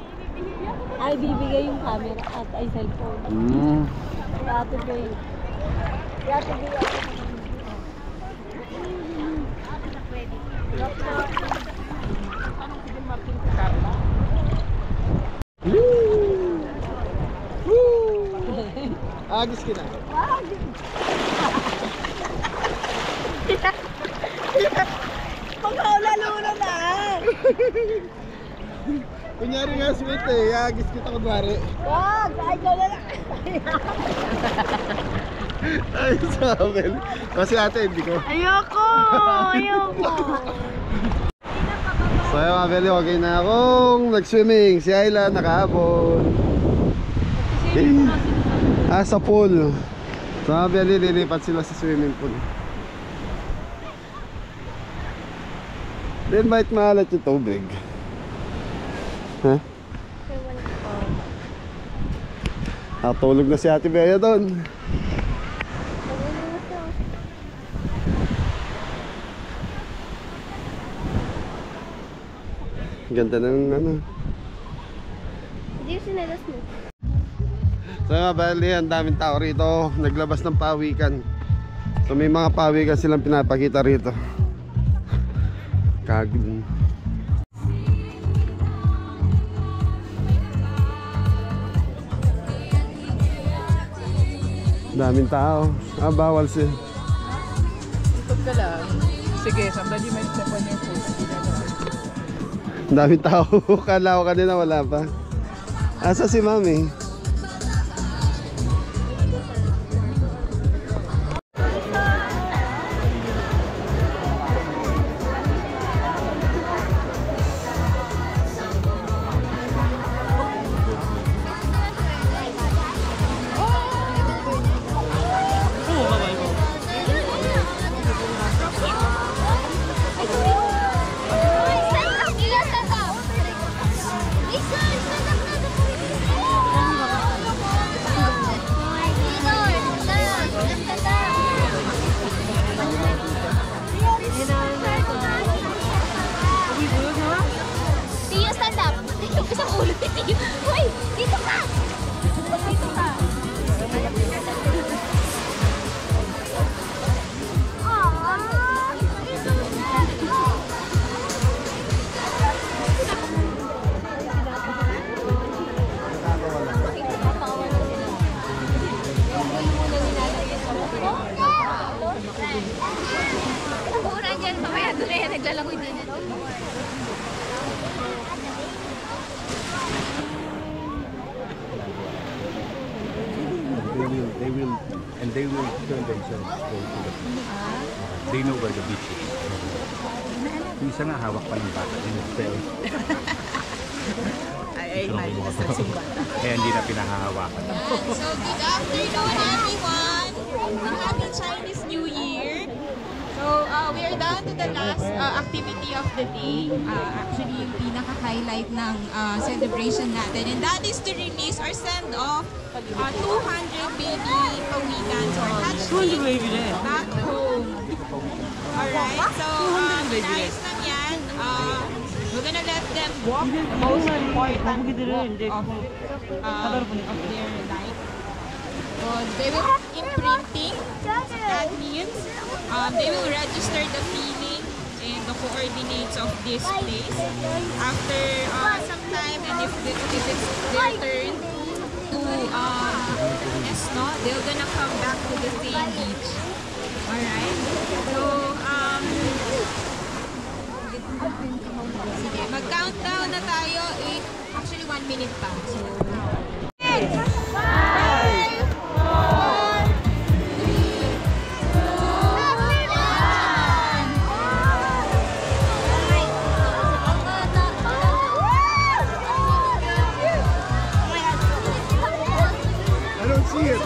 [SPEAKER 2] Ay bibigay yung camera at ay cellphone. Kaya ate Bey. Kaya ate Bey ako.
[SPEAKER 1] Agis kita.
[SPEAKER 2] Pagkaula-lula na!
[SPEAKER 1] Kunyari nga sweet eh, agis kita kunwari.
[SPEAKER 2] Wag! Ay, ikaw na lang!
[SPEAKER 1] Ay, sabi. Kasi ate, hindi ko.
[SPEAKER 2] Ayoko! Ayoko!
[SPEAKER 1] So yun mga Beli, okay na akong nag-swimming. Si Ayla nakahapon. Sa pool. So mga Beli, lilipat sila sa swimming pool. Then bakit maalat yung tubig? Ha? Tulog na si Ate Bea doon. Ganda ng ano.
[SPEAKER 4] Hindi yung sinalas mo.
[SPEAKER 1] So mga Beli, ang daming tao rito. Naglabas ng pawikan. So may mga pawikan silang pinapakita rito. Kagin. Daming tao. Bawal siya.
[SPEAKER 7] Ikot ka lang. Sige, somebody might step on your foot.
[SPEAKER 1] Daming tao. Kala ko kanina wala pa. Asa si Mami?
[SPEAKER 4] Mura dyan, mamaya doon na yan, naglalangoy din.
[SPEAKER 3] They will turn themselves go to the beach. They know where the beach is. Minsan nga hawak pa ng bata in the cell.
[SPEAKER 7] Ay, sa sumba.
[SPEAKER 3] Kaya hindi na pinahahawakan.
[SPEAKER 8] So, good afternoon, everyone. Happy Chinese New Year. So, we are down to the last activity of the day. Actually, yung pinaka-highlight ng celebration natin. And that is to release or send off 200 baby pawikans or hatch back home. Alright, so, nice lang yan. We're gonna let them walk most important walk of their life. So they will have imprinting. That means they will register the feeling and the coordinates of this place. After some time, and if it's their turn to Esno, they're gonna come back to the same beach. Alright? So, sige, mag-countdown na tayo. Actually, 1 minute pa. So, 6, 5, 4, 3, 2, 1.
[SPEAKER 1] I don't see it.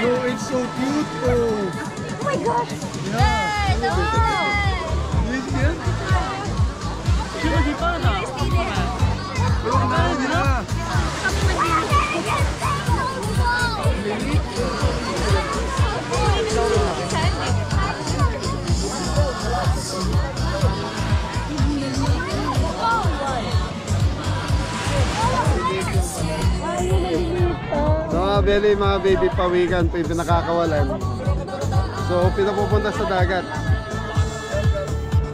[SPEAKER 6] No, it's so cute though.
[SPEAKER 4] Oh my gosh!
[SPEAKER 6] Yeah.
[SPEAKER 4] No!
[SPEAKER 6] You see it?
[SPEAKER 1] So mga belly, mga baby pawikan pa yung pinakakawalan. So pinapupunta sa dagat.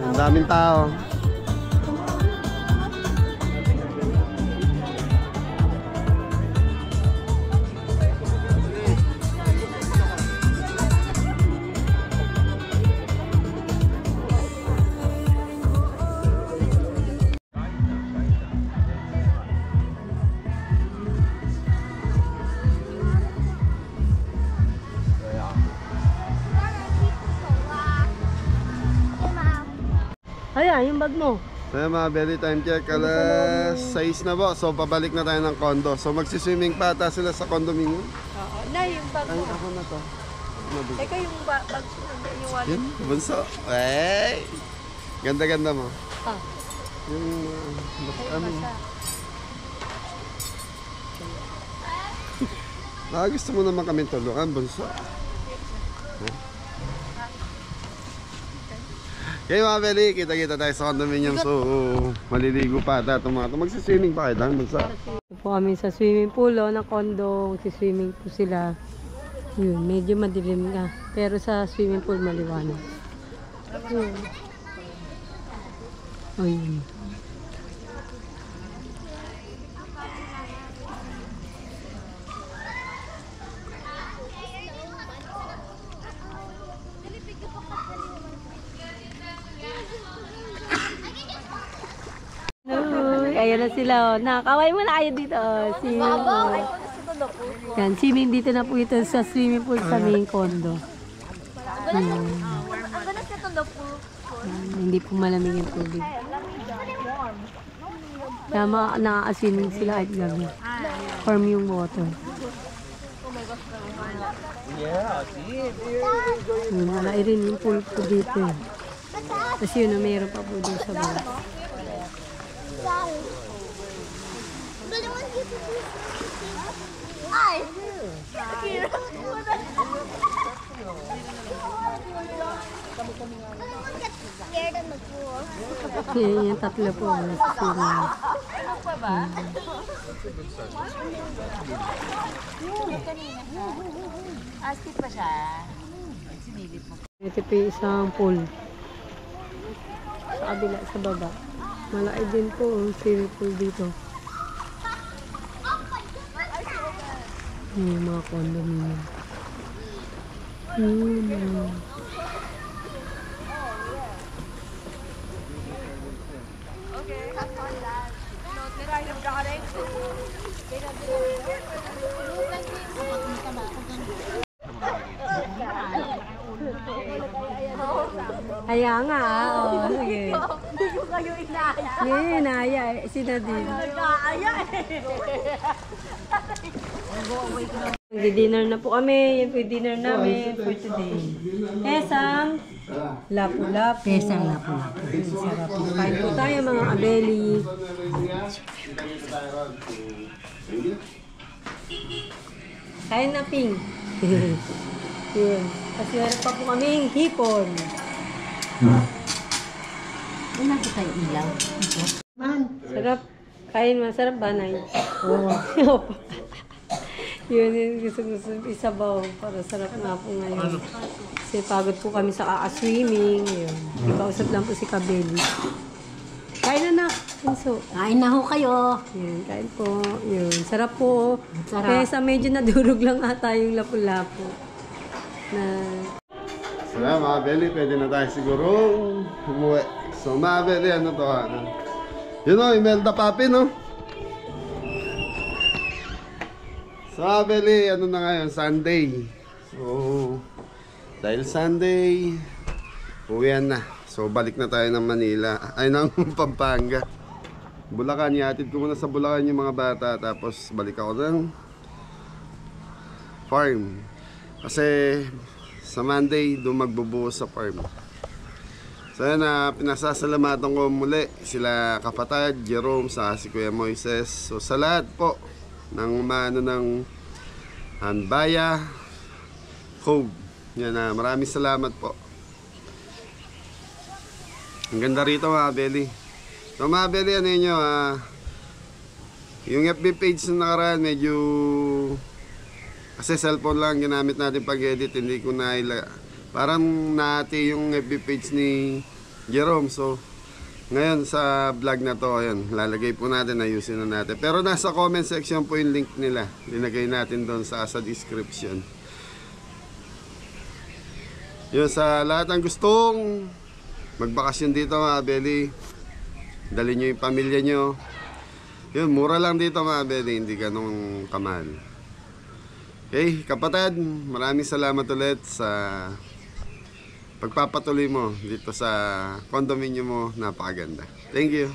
[SPEAKER 1] Ang daming tao.
[SPEAKER 2] Ayan, yung bag mo.
[SPEAKER 1] So yun, mga belly, time check, alas 6 na po. So pabalik na tayo ng condo. So magsiswimming pa ata sila sa condominium.
[SPEAKER 2] Oo, na yung bag
[SPEAKER 1] Ay,
[SPEAKER 2] mo.
[SPEAKER 1] ako na to.
[SPEAKER 2] Teka, yung bag mo, yung wallet.
[SPEAKER 1] Yan, bunso. Ay! Ganda-ganda mo.
[SPEAKER 2] Ah,
[SPEAKER 1] Yung, ano. Gusto mo naman kami tulungan, bunso. Okay mga belly, kita-kita tayo sa condominium. So, maliligo pa ata itong mga ito. Magsiswimming pa kayo lang, bunso.
[SPEAKER 2] ito po kami sa swimming pool, ng condo. Magsiswimming po sila. Yun, medyo madilim nga. Pero sa swimming pool, maliwanag. Yun. O yun. Ayan na sila, oh. Nakakaway mo na kayo dito, oh. Yan, swimming dito na po ito sa swimming pool sa main condo. Hindi po malamig yung tubig. Kaya nakaka-swimming sila kahit gabi. Warm yung water. Malaki rin yung pool po dito. Tapos yun, mayroon pa po doon sa baba. Yan, yung tatlo po.
[SPEAKER 4] Astig pa siya.
[SPEAKER 2] Ito po yung isang pool. Sa kabila, sa baba. Malaki din po ang swimming pool dito. Yung mga condominium. Kaya nga, oo, sige. Ngayon, inaya, sina din. Nag-dinner na po kami. Yan po yung dinner namin for today. Pesang lapu-lapu. Pesang lapu-lapu. Sarap. Kain po tayo mga kabeli. Kain na ping. Yun. Kasi meron pa po kaming hipon.
[SPEAKER 4] Wala ko tayo ilaw.
[SPEAKER 2] Sarap. Kain masarap ba, Nay? Oo. Yun yung gusto isabaw para sarap nga po ngayon. Kasi pagod po kami sa kaka-swimming. Yun. Ikausap lang po si Kabeli. Kain na na. Pinso.
[SPEAKER 4] Kain na ho kayo.
[SPEAKER 2] Yun, kain po. Yun. Sarap po.
[SPEAKER 4] Sarap.
[SPEAKER 2] Kaya sa medyo nadurog lang ata yung lapu-lapu. Na...
[SPEAKER 1] Wala mga belly, pwede na tayo siguro umuwi. So mga belly, ano to ha? Yun o, Imelda Papi no? So mga belly, ano na ngayon? Sunday. So, dahil Sunday, uwian na. So balik na tayo ng Manila, ay ng Pampanga. Bulacan, ihatid ko muna sa Bulacan yung mga bata. Tapos balik ako ng farm. Kasi sa Monday, doon magbubuhos sa farm. So yan na, pinasasalamatan ko muli sila kapatid, Jerome, sa si Kuya Moises. So sa lahat po ng umano ng Hanbaya Cove. Yan na, maraming salamat po. Ang ganda rito mga belly. So mga belly, ano yun nyo, yung FB page na nakaraan, medyo... Kasi cellphone lang ginamit natin pag-edit, hindi ko na parang nati yung FB page ni Jerome. So, ngayon sa vlog na to, ayun, lalagay po natin, ayusin na natin. Pero nasa comment section po yung link nila. Linagay natin doon sa description. Yun, sa lahat ng gustong magbakasyon dito mga belly, dali nyo yung pamilya nyo. Yun, mura lang dito mga belly, hindi ganong kamahal. Okay, kapatid, maraming salamat ulit sa pagpapatuloy mo dito sa condominium mo. Napakaganda. Thank you.